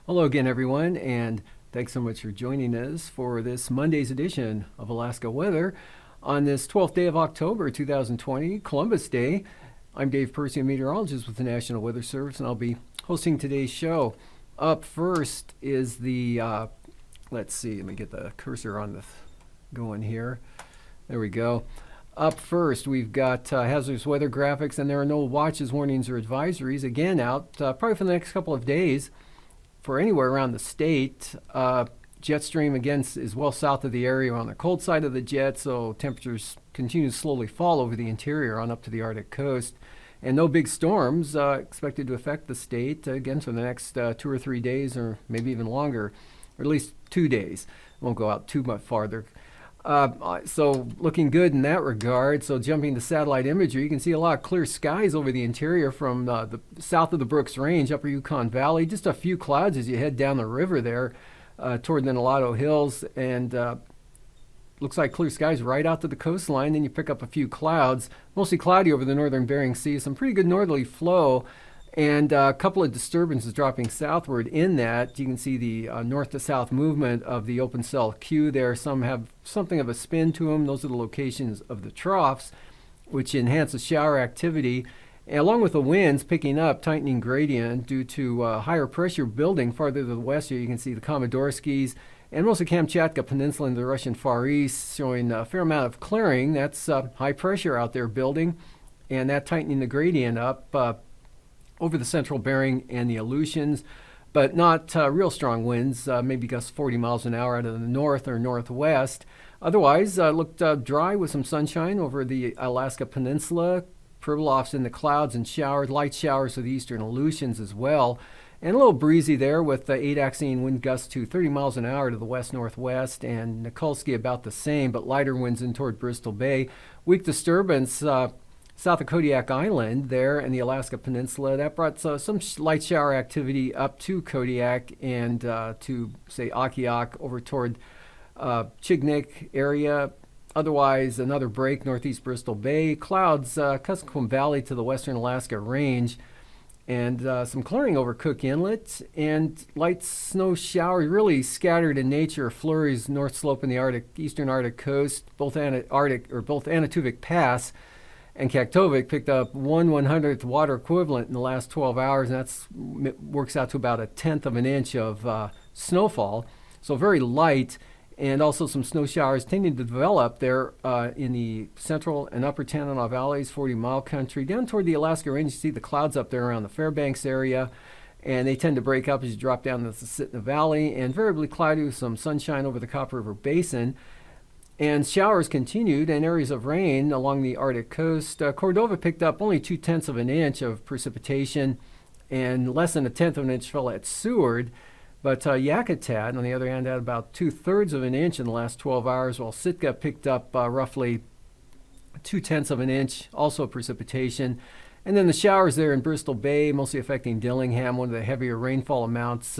Hello again, everyone, and thanks so much for joining us for this Monday's edition of Alaska Weather on this 12th day of October 2020, Columbus Day. I'm Dave Percy, a meteorologist with the National Weather Service, and I'll be hosting today's show. Up first is the, let's see, let me get the cursor on the going here. There we go. Up first, we've got hazardous weather graphics, and there are no watches, warnings, or advisories, again, out probably for the next couple of days. For anywhere around the state. Jet stream again is well south of the area on the cold side of the jet, so temperatures continue to slowly fall over the interior on up to the Arctic coast. And no big storms expected to affect the state again for the next 2 or 3 days, or maybe even longer, or at least 2 days. Won't go out too much farther. So looking good in that regard. So jumping to satellite imagery, you can see a lot of clear skies over the interior from the south of the Brooks Range, upper Yukon Valley. Just a few clouds as you head down the river there toward the Nulato Hills, and looks like clear skies right out to the coastline. Then you pick up a few clouds, mostly cloudy over the northern Bering Sea. Some pretty good northerly flow. And a couple of disturbances dropping southward in that. You can see the north to south movement of the open cell Q there. Some have something of a spin to them. Those are the locations of the troughs, which enhances shower activity. And along with the winds picking up, tightening gradient due to higher pressure building farther to the west here. You can see the Komodorskis and most of Kamchatka Peninsula in the Russian Far East showing a fair amount of clearing. That's high pressure out there building, and that tightening the gradient up over the central Bering and the Aleutians, but not real strong winds, maybe gusts 40 miles an hour out of the north or northwest. Otherwise, looked dry with some sunshine over the Alaska Peninsula, Pribilofs in the clouds and showers, light showers to the eastern Aleutians as well, and a little breezy there with 8-axine wind gusts to 30 miles an hour to the west-northwest, and Nikolsky about the same, but lighter winds in toward Bristol Bay. Weak disturbance south of Kodiak Island there in the Alaska Peninsula. That brought some light shower activity up to Kodiak and to, say, Akiak over toward Chignik area. Otherwise, another break northeast Bristol Bay. Clouds, Kuskokwim Valley to the western Alaska Range. And some clearing over Cook Inlet. And light snow showers, really scattered in nature. Flurries north slope in the Arctic, eastern Arctic coast. Both Anatuvik Pass and Kaktovik picked up 1/100th water equivalent in the last 12 hours, and that works out to about 1/10 of an inch of snowfall. So very light, and also some snow showers tending to develop there in the central and upper Tanana valleys, 40-mile country. Down toward the Alaska Range, you see the clouds up there around the Fairbanks area, and they tend to break up as you drop down the Susitna Valley, and variably cloudy with some sunshine over the Copper River Basin. And showers continued in areas of rain along the Arctic coast. Cordova picked up only 0.2 of an inch of precipitation, and less than 1/10 of an inch fell at Seward. But Yakutat, on the other hand, had about 2/3 of an inch in the last 12 hours, while Sitka picked up roughly 0.2 of an inch, also precipitation. And then the showers there in Bristol Bay, mostly affecting Dillingham, one of the heavier rainfall amounts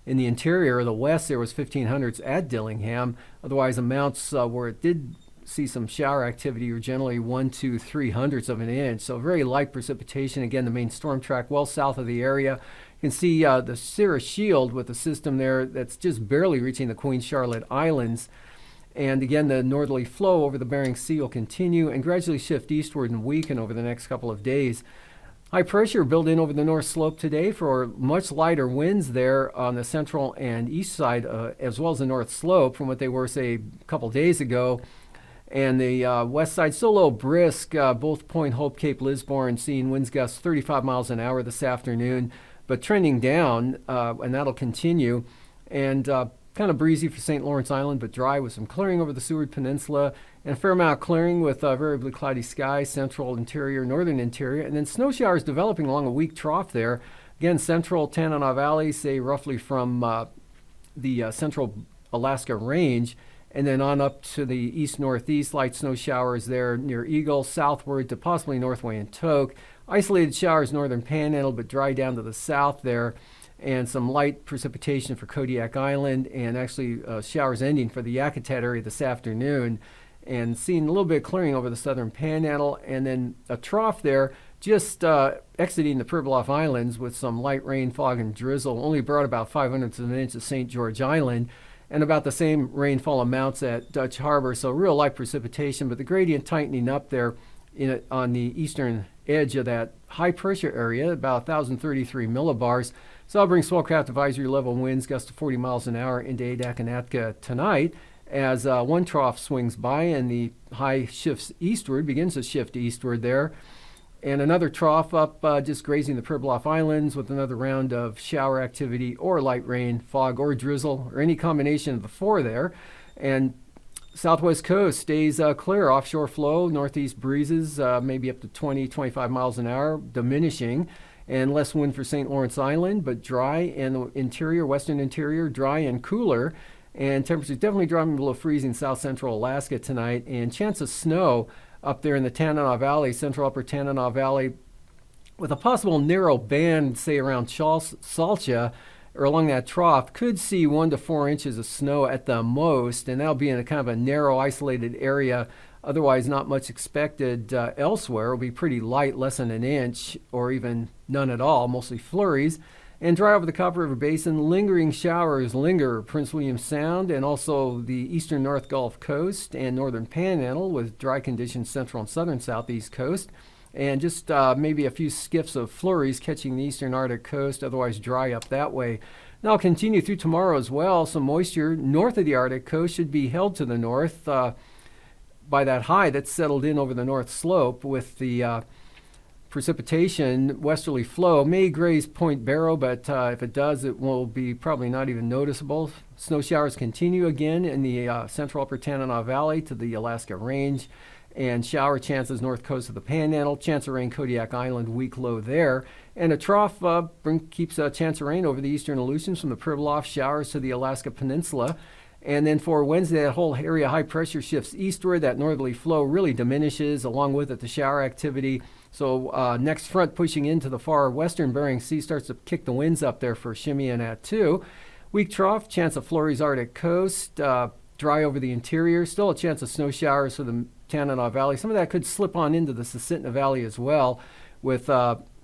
in the interior of the west. There was 1,500s at Dillingham. Otherwise, amounts where it did see some shower activity were generally 1 to 300ths of an inch. So very light precipitation. Again, the main storm track well south of the area. You can see the Cirrus Shield with a system there that's just barely reaching the Queen Charlotte Islands. And again, the northerly flow over the Bering Sea will continue and gradually shift eastward and weaken over the next couple of days. High pressure built in over the north slope today for much lighter winds there on the central and east side, as well as the north slope from what they were, say, a couple days ago. And the west side still a little brisk, both Point Hope, Cape Lisburne, seeing winds gusts 35 miles an hour this afternoon, but trending down, and that'll continue. And kind of breezy for St. Lawrence Island, but dry with some clearing over the Seward Peninsula, and a fair amount of clearing with variably cloudy skies, central interior, northern interior, and then snow showers developing along a weak trough there. Again, central Tanana Valley, say roughly from the central Alaska Range, and then on up to the east-northeast, light snow showers there near Eagle, southward to possibly North Wyandotte. Isolated showers northern Panhandle, but dry down to the south there. And some light precipitation for Kodiak Island, and actually showers ending for the Yakutat area this afternoon, and seeing a little bit of clearing over the southern Panhandle, and then a trough there just exiting the Pribilof Islands with some light rain, fog, and drizzle. Only brought about 5/100 of an inch to St. George Island, and about the same rainfall amounts at Dutch Harbor. So real light precipitation, but the gradient tightening up there on the eastern edge of that high pressure area, about 1,033 millibars. So I'll bring swellcraft advisory level winds, gusts to 40 miles an hour into AKwx tonight as one trough swings by and the high shifts eastward, begins to shift eastward there. And another trough up just grazing the Pribilof Islands with another round of shower activity or light rain, fog, or drizzle, or any combination of the four there. And southwest coast stays clear. Offshore flow, northeast breezes, maybe up to 20, 25 miles an hour, diminishing. And less wind for St. Lawrence Island, but dry. And the interior, western interior, dry and cooler. And temperatures definitely dropping below freezing south central Alaska tonight. And chance of snow up there in the Tanana Valley, central upper Tanana Valley, with a possible narrow band, say around Salcha, or along that trough, could see 1 to 4 inches of snow at the most, and that'll be in a kind of a narrow, isolated area. Otherwise, not much expected elsewhere. It'll be pretty light, less than an inch, or even none at all, mostly flurries. And dry over the Copper River Basin. Lingering showers linger Prince William Sound and also the eastern North Gulf Coast and northern Panhandle, with dry conditions central and southern southeast coast. And just maybe a few skiffs of flurries catching the eastern Arctic coast, otherwise dry up that way. Now I'll continue through tomorrow as well. Some moisture north of the Arctic coast should be held to the north by that high that's settled in over the north slope, with the precipitation westerly flow may graze Point Barrow, but if it does, it will be probably not even noticeable. Snow showers continue again in the central upper Tanana Valley to the Alaska Range, and shower chances north coast of the Panhandle. Chance of rain Kodiak Island, weak low there. And a trough keeps a chance of rain over the eastern Aleutians from the Pribilof, showers to the Alaska Peninsula. And then for Wednesday, that whole area high pressure shifts eastward. That northerly flow really diminishes, along with it the shower activity. So next front pushing into the far western Bering Sea starts to kick the winds up there for Shimmy and Attu. Weak trough, chance of flurries Arctic coast, dry over the interior. Still a chance of snow showers for the Tanana Valley. Some of that could slip on into the Susitna Valley as well, with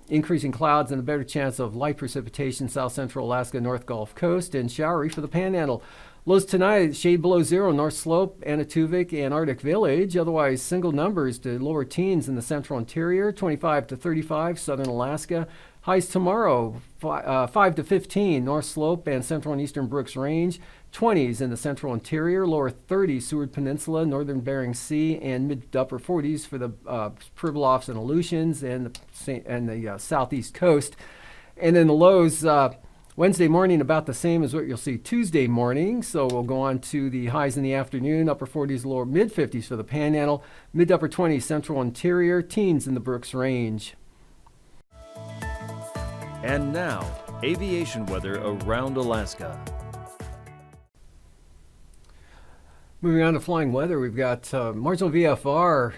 increasing clouds and a better chance of light precipitation south central Alaska, North Gulf Coast, and showery for the Panhandle. Lows tonight, shade below zero, North Slope, Anatuvik, and Arctic Village. Otherwise, single numbers to lower teens in the central interior, 25 to 35, southern Alaska. Highs tomorrow, 5 to 15, North Slope and central and eastern Brooks Range. 20s in the central interior, lower 30s, Seward Peninsula, northern Bering Sea, and mid to upper 40s for the Pribilofs and Aleutians and the southeast coast. And then the lows, Wednesday morning about the same as what you'll see Tuesday morning. So we'll go on to the highs in the afternoon, upper 40s, lower mid 50s for the Panhandle, mid to upper 20s central interior, teens in the Brooks Range. And now, aviation weather around Alaska. Moving on to flying weather, we've got marginal VFR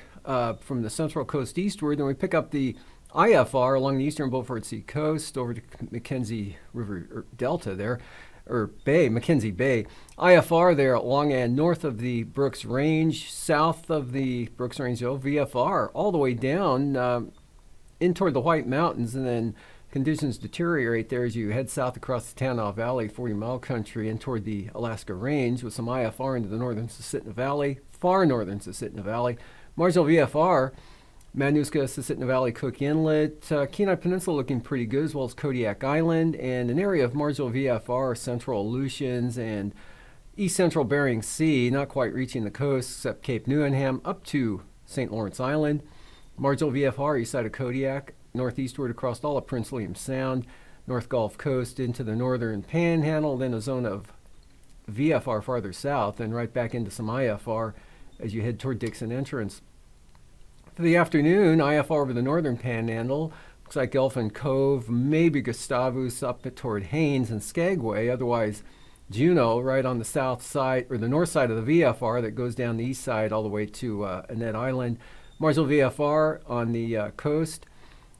from the central coast eastward, and we pick up the IFR along the eastern Beaufort Sea coast over to Mackenzie River Delta there, or Bay, Mackenzie Bay. IFR there along and north of the Brooks Range, south of the Brooks Range, VFR all the way down in toward the White Mountains, and then conditions deteriorate there as you head south across the Tanana Valley, 40-mile country, and toward the Alaska Range with some IFR into the northern Susitna Valley, far northern Susitna Valley. Marginal VFR, Manuska, Susitna Valley, Cook Inlet, Kenai Peninsula looking pretty good, as well as Kodiak Island, and an area of marginal VFR, central Aleutians and east central Bering Sea, not quite reaching the coast except Cape Newenham up to St. Lawrence Island. Marginal VFR, east side of Kodiak, northeastward across all of Prince William Sound, North Gulf Coast into the northern Panhandle, then a zone of VFR farther south, and right back into some IFR as you head toward Dixon Entrance. For the afternoon, IFR over the northern Panhandle, looks like Elfin Cove, maybe Gustavus up toward Haines and Skagway, otherwise Juneau right on the south side, or the north side of the VFR that goes down the east side all the way to Annette Island. Marginal VFR on the coast.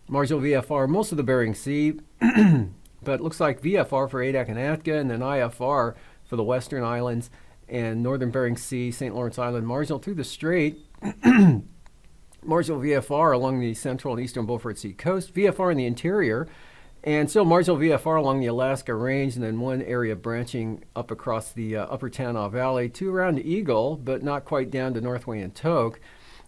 Marginal VFR, most of the Bering Sea, but it looks like VFR for Adak and Atka, and then IFR for the western islands and northern Bering Sea, St. Lawrence Island, marginal through the strait. marginal VFR along the central and eastern Beaufort Sea coast, VFR in the interior, and still marginal VFR along the Alaska Range, and then one area branching up across the upper Tanana Valley to around Eagle, but not quite down to North Wyandotte.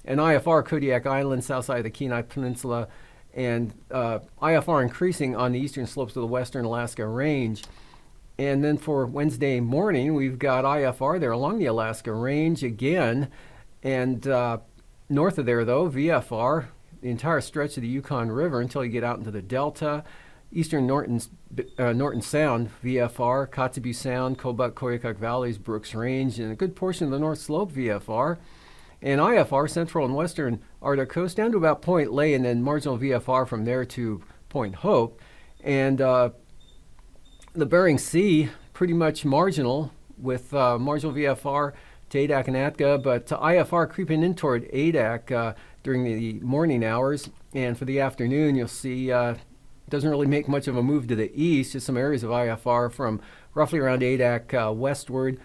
And IFR Kodiak Island, south side of the Kenai Peninsula, and IFR increasing on the eastern slopes of the western Alaska Range. And then for Wednesday morning, we've got IFR there along the Alaska Range again. And north of there, though, VFR, the entire stretch of the Yukon River until you get out into the Delta. Eastern Norton Sound, VFR, Kotzebue Sound, Kobuk, Koyukuk Valleys, Brooks Range, and a good portion of the North Slope, VFR. And IFR, central and western Arctic coast, down to about Point Lay, and then marginal VFR from there to Point Hope. And the Bering Sea, pretty much marginal, with marginal VFR to Adak and Atka, but IFR creeping in toward Adak during the morning hours. And for the afternoon, you'll see doesn't really make much of a move to the east, just some areas of IFR from roughly around Adak westward.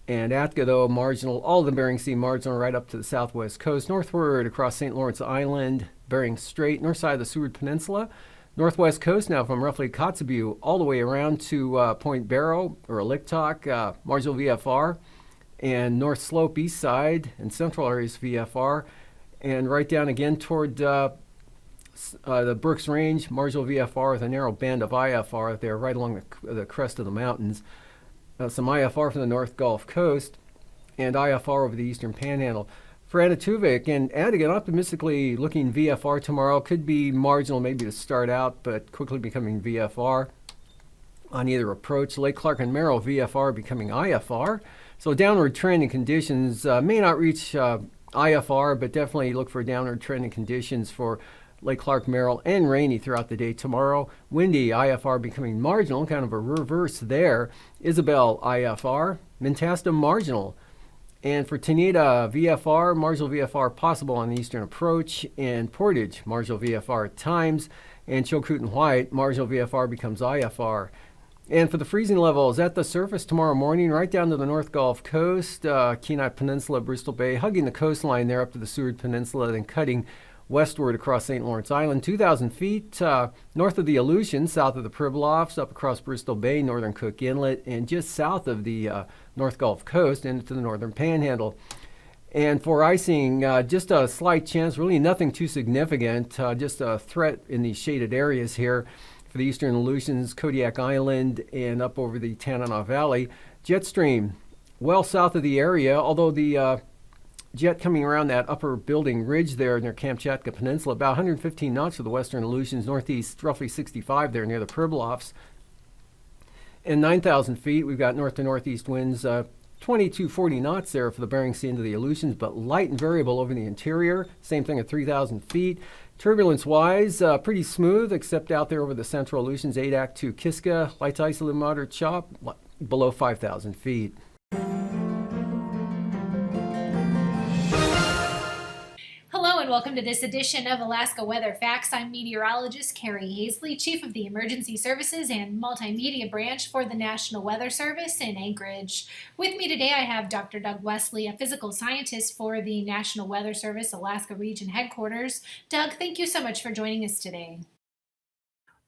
And Atka, though, marginal, all of the Bering Sea marginal right up to the southwest coast, northward across St. Lawrence Island, Bering Strait, north side of the Seward Peninsula, northwest coast now from roughly Kotzebue all the way around to Point Barrow or Aliktok, marginal VFR, and north slope east side and central areas VFR, and right down again toward the Brooks Range, marginal VFR with a narrow band of IFR there right along the crest of the mountains. Some IFR from the North Gulf Coast, and IFR over the Eastern Panhandle. For Anaktuvuk and Adigan, optimistically looking VFR tomorrow. Could be marginal maybe to start out, but quickly becoming VFR on either approach. Lake Clark and Merrill, VFR becoming IFR. So downward trending conditions may not reach IFR, but definitely look for downward trending conditions for Lake Clark, Merrill, and rainy throughout the day tomorrow. Windy, IFR becoming marginal, kind of a reverse there. Isabel, IFR. Mentasta, marginal. And for Tenita, VFR, marginal VFR possible on the eastern approach. And Portage, marginal VFR at times. And Chilkoot and White, marginal VFR becomes IFR. And for the freezing levels at the surface tomorrow morning, right down to the North Gulf Coast, Kenai Peninsula, Bristol Bay, hugging the coastline there up to the Seward Peninsula, then cutting westward across St. Lawrence Island, 2,000 feet north of the Aleutians, south of the Pribilofs, up across Bristol Bay, northern Cook Inlet, and just south of the North Gulf Coast into the northern Panhandle. And for icing, just a slight chance, really nothing too significant, just a threat in these shaded areas here for the eastern Aleutians, Kodiak Island, and up over the Tanana Valley. Jet stream well south of the area, although the jet coming around that upper building ridge there near Kamchatka Peninsula, about 115 knots for the western Aleutians, northeast roughly 65 there near the Pribilofs. And 9,000 feet, we've got north to northeast winds, 20 to 40 knots there for the Bering Sea into the Aleutians, but light and variable over the interior. Same thing at 3,000 feet. Turbulence-wise, pretty smooth, except out there over the central Aleutians, Adak to Kiska, light to isolated moderate chop, below 5,000 feet. Hello and welcome to this edition of Alaska Weather Facts. I'm meteorologist Carrie Haisley, Chief of the Emergency Services and Multimedia Branch for the National Weather Service in Anchorage. With me today I have Dr. Doug Wesley, a physical scientist for the National Weather Service Alaska Region Headquarters. Doug, thank you so much for joining us today.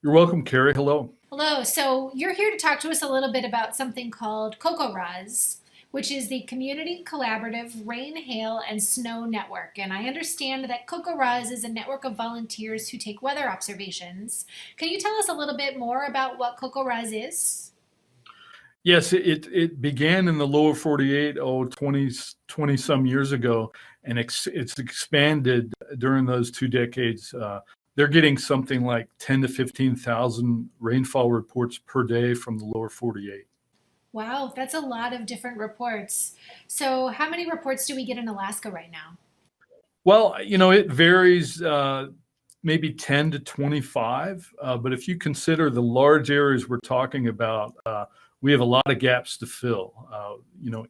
You're welcome, Carrie. Hello. Hello. So you're here to talk to us a little bit about something called AKwx, which is the Community Collaborative Rain, Hail, and Snow Network. And I understand that AKwx is a network of volunteers who take weather observations. Can you tell us a little bit more about what AKwx is? Yes, it began in the lower 48, 20 some years ago, and it's expanded during those 2 decades. They're getting something like 10 to 15,000 rainfall reports per day from the lower 48. Wow, that's a lot of different reports. So how many reports do we get in Alaska right now? Well, it varies, maybe 10 to 25. But if you consider the large areas we're talking about, we have a lot of gaps to fill.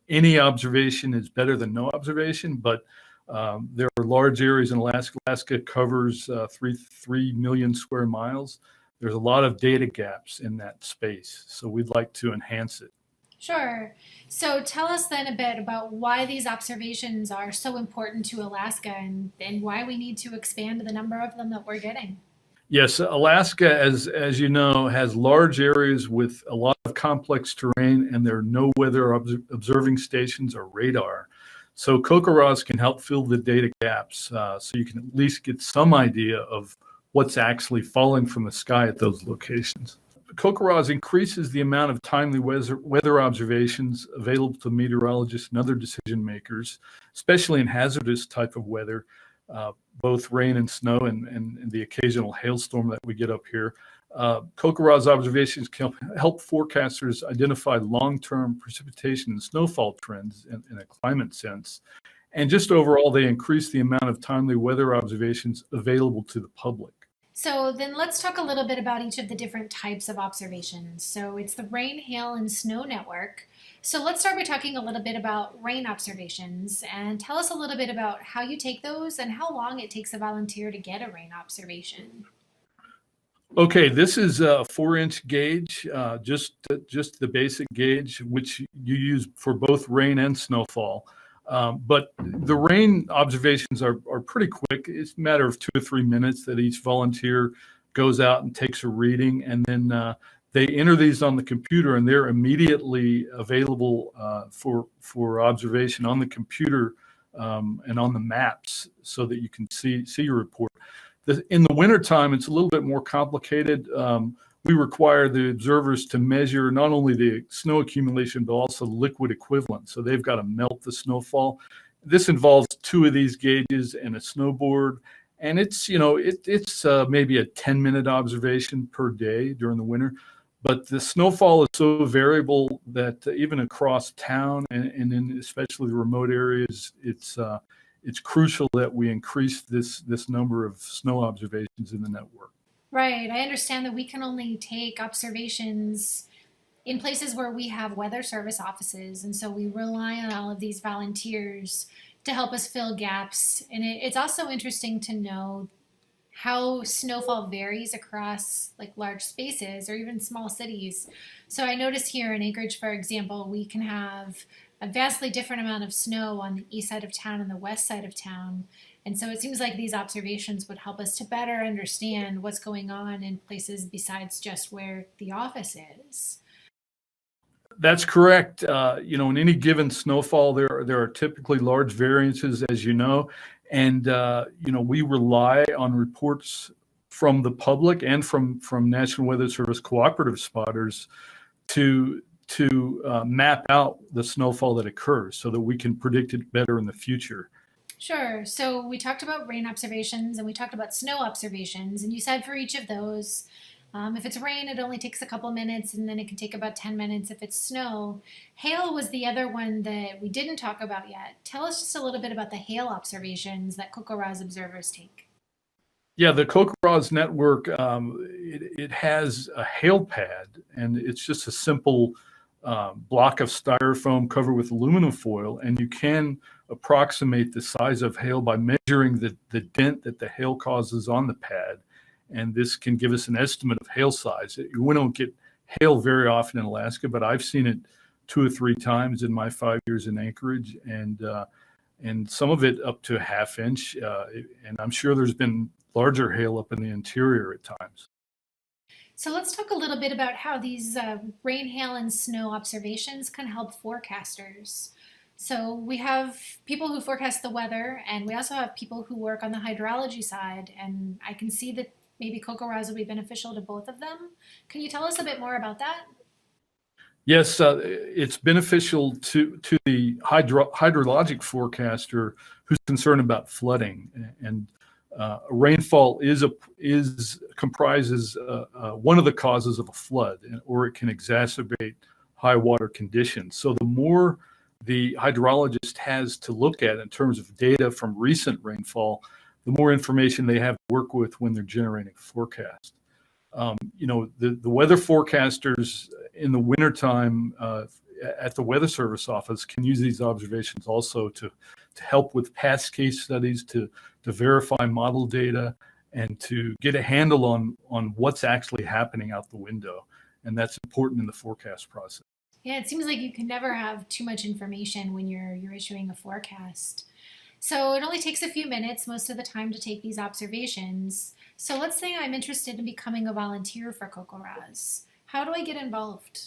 Any observation is better than no observation, but there are large areas in Alaska. Alaska covers 3 million square miles. There's a lot of data gaps in that space, so we'd like to enhance it. Sure. So tell us then a bit about why these observations are so important to Alaska and why we need to expand the number of them that we're getting. Yes, Alaska, as you know, has large areas with a lot of complex terrain, and there are no weather observing stations or radar. So CoCoRaHS can help fill the data gaps, so you can at least get some idea of what's actually falling from the sky at those locations. CoCoRaHS increases the amount of timely weather observations available to meteorologists and other decision makers, especially in hazardous type of weather, both rain and snow and the occasional hailstorm that we get up here. CoCoRaHS observations can help forecasters identify long-term precipitation and snowfall trends in a climate sense. And just overall, they increase the amount of timely weather observations available to the public. So then let's talk a little bit about each of the different types of observations. So it's the rain, hail, and snow network. So let's start by talking a little bit about rain observations and tell us a little bit about how you take those and how long it takes a volunteer to get a rain observation. Okay, this is a 4-inch gauge, just the basic gauge, which you use for both rain and snowfall. But the rain observations are pretty quick. It's a matter of 2 or 3 minutes that each volunteer goes out and takes a reading, and then they enter these on the computer, and they're immediately available for observation on the computer and on the maps, so that you can see your report. In the wintertime, it's a little bit more complicated. We require the observers to measure not only the snow accumulation, but also liquid equivalent. So they've got to melt the snowfall. This involves 2 of these gauges and a snowboard. And it's maybe a 10-minute observation per day during the winter. But the snowfall is so variable that even across town and in especially the remote areas, it's crucial that we increase this number of snow observations in the network. Right. I understand that we can only take observations in places where we have weather service offices. And so we rely on all of these volunteers to help us fill gaps. And it's also interesting to know how snowfall varies across like large spaces or even small cities. So I notice here in Anchorage, for example, we can have a vastly different amount of snow on the east side of town and the west side of town. And so it seems like these observations would help us to better understand what's going on in places besides just where the office is. That's correct. In any given snowfall, there are typically large variances, as you know, and we rely on reports from the public and from National Weather Service cooperative spotters to map out the snowfall that occurs so that we can predict it better in the future. Sure. So we talked about rain observations and we talked about snow observations. And you said for each of those, if it's rain, it only takes a couple minutes and then it can take about 10 minutes if it's snow. Hail was the other one that we didn't talk about yet. Tell us just a little bit about the hail observations that CoCoRaHS observers take. Yeah, the CoCoRaHS network, it has a hail pad, and it's just a simple block of styrofoam covered with aluminum foil, and you can approximate the size of hail by measuring the dent that the hail causes on the pad. And this can give us an estimate of hail size. We don't get hail very often in Alaska, but I've seen it 2 or 3 times in my 5 years in Anchorage, and some of it up to a ½ inch. And I'm sure there's been larger hail up in the interior at times. So let's talk a little bit about how these rain, hail, and snow observations can help forecasters. So we have people who forecast the weather, and we also have people who work on the hydrology side, and I can see that maybe CoCoRaHS will be beneficial to both of them. Can you tell us a bit more about that? Yes, it's beneficial to the hydrologic forecaster who's concerned about flooding, and rainfall comprises one of the causes of a flood, or it can exacerbate high water conditions. So the more the hydrologist has to look at in terms of data from recent rainfall, the more information they have to work with when they're generating a forecast. The weather forecasters in the wintertime at the Weather Service office can use these observations also to help with past case studies, to verify model data, and to get a handle on what's actually happening out the window. And that's important in the forecast process. Yeah, it seems like you can never have too much information when you're issuing a forecast. So it only takes a few minutes most of the time to take these observations. So let's say I'm interested in becoming a volunteer for CocoRaz. How do I get involved?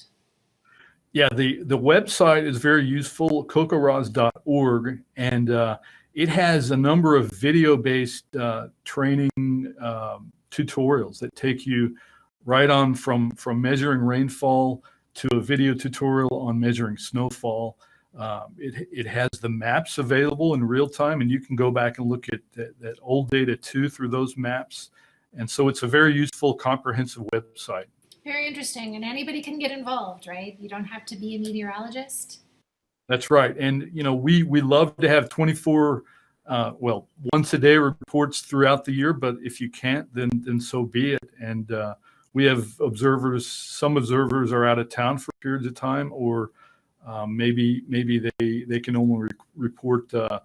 Yeah, the website is very useful, cocoraz.org, and it has a number of video-based training tutorials that take you right on from measuring rainfall to a video tutorial on measuring snowfall. It has the maps available in real time, and you can go back and look at that old data too through those maps. And so it's a very useful, comprehensive website. Very interesting. And anybody can get involved, right? You don't have to be a meteorologist. That's right. And, we love to have 24, once a day reports throughout the year, but if you can't, then so be it. And we have observers, some observers are out of town for periods of time, or maybe they can only report, a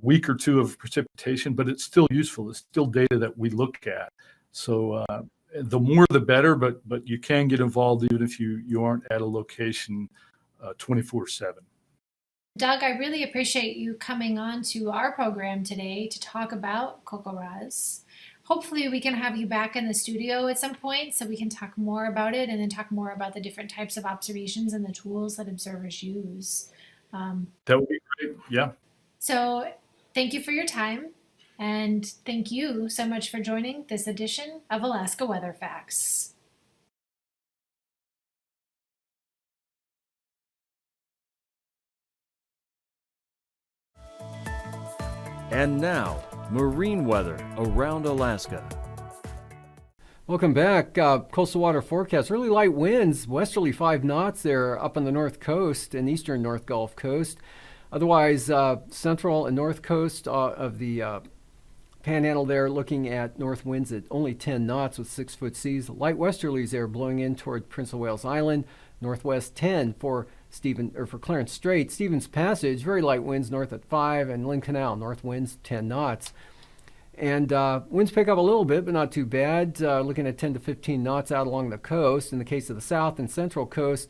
week or two of precipitation, but it's still useful. It's still data that we look at. So the more the better, but you can get involved even if you aren't at a location 24/7. Doug, I really appreciate you coming on to our program today to talk about CocoRaz. Hopefully we can have you back in the studio at some point so we can talk more about it and then talk more about the different types of observations and the tools that observers use. That would be great. Yeah. So thank you for your time, and thank you so much for joining this edition of Alaska Weather Facts. And now, marine weather around Alaska. Welcome back. Coastal water forecast. Really light winds, westerly 5 knots there up on the north coast and eastern North Gulf Coast. Otherwise, central and north coast of the Panhandle there, looking at north winds at only 10 knots with 6-foot seas. Light westerlies there blowing in toward Prince of Wales Island. Northwest 10 for Clarence Strait. Stevens Passage, very light winds north at 5, and Lynn Canal, north winds 10 knots. And winds pick up a little bit, but not too bad. Looking at 10 to 15 knots out along the coast. In the case of the south and central coast,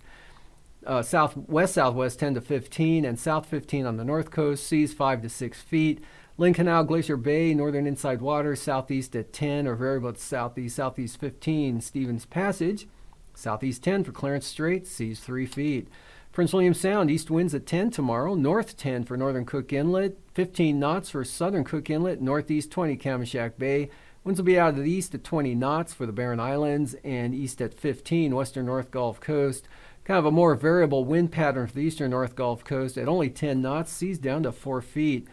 southwest 10 to 15, and south 15 on the north coast. Seas 5 to 6 feet. Lynn Canal, Glacier Bay, northern inside waters, southeast at 10 or variable to southeast, southeast 15. Stevens Passage, southeast 10 for Clarence Strait, seas 3 feet. Prince William Sound, east winds at 10 tomorrow, north 10 for northern Cook Inlet, 15 knots for southern Cook Inlet, northeast 20 Kamishak Bay. Winds will be out of the east at 20 knots for the Barren Islands, and east at 15 western North Gulf Coast. Kind of a more variable wind pattern for the eastern North Gulf Coast at only 10 knots, seas down to 4 feet.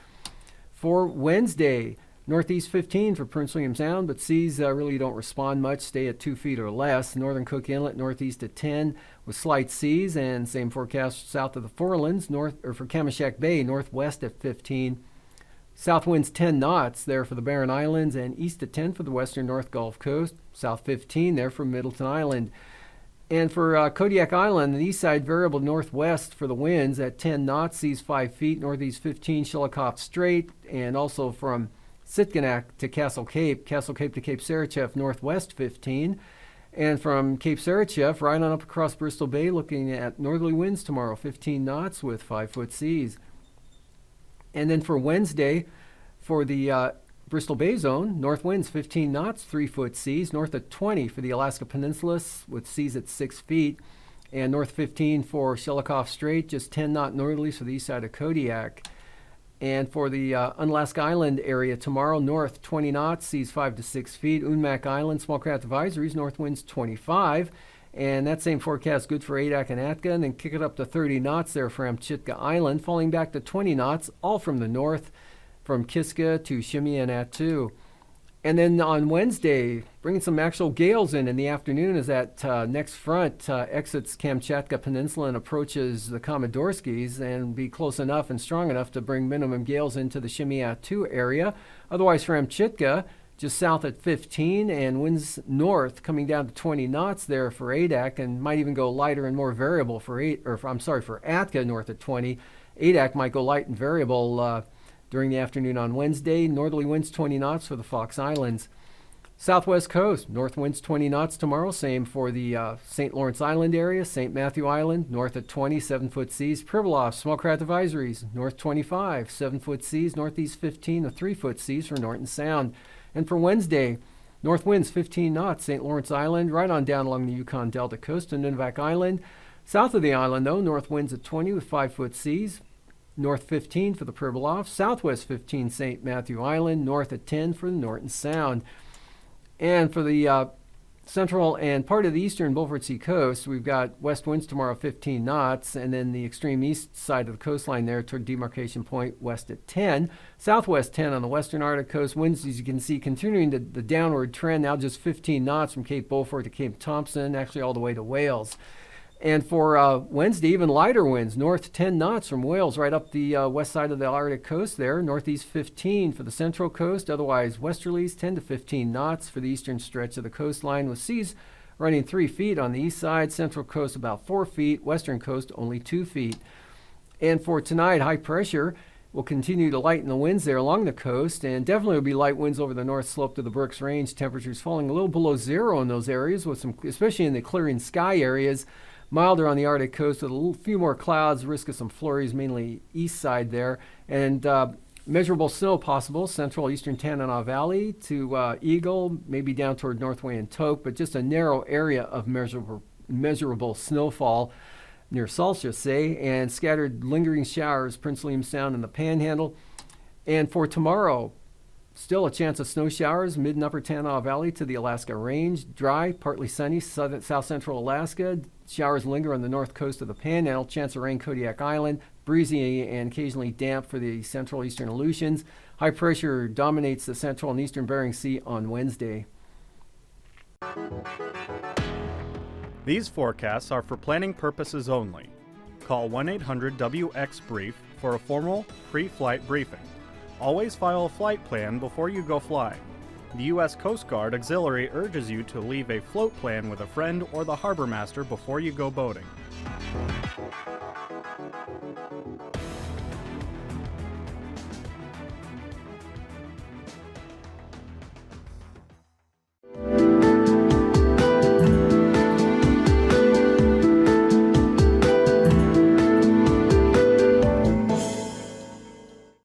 For Wednesday, northeast 15 for Prince William Sound, but seas really don't respond much, stay at 2 feet or less. Northern Cook Inlet, northeast at 10 with slight seas, and same forecast south of the Forelands, for Kamishak Bay, northwest at 15. South winds 10 knots there for the Barren Islands, and east at 10 for the western North Gulf Coast. South 15 there for Middleton Island. And for Kodiak Island, the east side variable northwest for the winds at 10 knots, seas 5 feet, northeast 15, Chillicothe Strait, and also from Sitkinak to Castle Cape to Cape Sarachev, northwest 15. And from Cape Sarachev, right on up across Bristol Bay, looking at northerly winds tomorrow, 15 knots with 5-foot seas. And then for Wednesday, for the Bristol Bay zone, north winds 15 knots, 3-foot seas, north at 20 for the Alaska Peninsula with seas at 6 feet, and north 15 for Chillicothe Strait, just 10 knot northerlies for the east side of Kodiak. And for the Unalaska Island area tomorrow, north 20 knots, seas 5 to 6 feet. Unmac Island, small craft advisories, north winds 25. And that same forecast good for Adak and Atka, and then kick it up to 30 knots there for Amchitka Island, falling back to 20 knots, all from the north, from Kiska to Shimei and Attu. And then on Wednesday, bringing some actual gales in the afternoon as that next front exits Kamchatka Peninsula and approaches the Komodorskis, and be close enough and strong enough to bring minimum gales into the Shimei Attu area. Otherwise, for Amchitka, just south at 15, and winds north coming down to 20 knots there for Adak, and might even go lighter and more variable for Atka north at 20. Adak might go light and variable during the afternoon on Wednesday. Northerly winds 20 knots for the Fox Islands. Southwest coast, north winds 20 knots tomorrow. Same for the St. Lawrence Island area, St. Matthew Island, north at 20, 7-foot seas. Pribilof, small craft advisories, north 25, 7-foot seas, northeast 15 to 3-foot seas for Norton Sound. And for Wednesday, north winds 15 knots, St. Lawrence Island, right on down along the Yukon Delta coast to Nunivak Island. South of the island, though, north winds at 20 with 5-foot seas. North 15 for the Pribilof, southwest 15 St. Matthew Island, north at 10 for the Norton Sound. And for the central and part of the eastern Beaufort Sea coast, we've got west winds tomorrow 15 knots, and then the extreme east side of the coastline there toward demarcation point west at 10. Southwest 10 on the western Arctic coast. Winds, as you can see, continuing the downward trend, now just 15 knots from Cape Beaufort to Cape Thompson, actually all the way to Wales. And for Wednesday, even lighter winds, north 10 knots from Wales right up the west side of the Arctic coast there, northeast 15 for the central coast, otherwise westerlies 10 to 15 knots for the eastern stretch of the coastline with seas running 3 feet on the east side, central coast about 4 feet, western coast only 2 feet. And for tonight, high pressure will continue to lighten the winds there along the coast, and definitely will be light winds over the north slope to the Brooks Range. Temperatures falling a little below zero in those areas, with some, especially in the clearing sky areas. Milder on the Arctic coast with a few more clouds, risk of some flurries, mainly east side there. And measurable snow possible, central eastern Tanana Valley to Eagle, maybe down toward Northway and Tok, but just a narrow area of measurable snowfall near Salsha, say, and scattered lingering showers, Prince William Sound and the Panhandle. And for tomorrow, still a chance of snow showers, mid and upper Tanana Valley to the Alaska Range. Dry, partly sunny, south central Alaska. Showers linger on the north coast of the Panhandle. Chance of rain, Kodiak Island. Breezy and occasionally damp for the central eastern Aleutians. High pressure dominates the central and eastern Bering Sea on Wednesday. These forecasts are for planning purposes only. Call 1-800-WX-BRIEF for a formal pre-flight briefing. Always file a flight plan before you go flying. The U.S. Coast Guard Auxiliary urges you to leave a float plan with a friend or the harbor master before you go boating.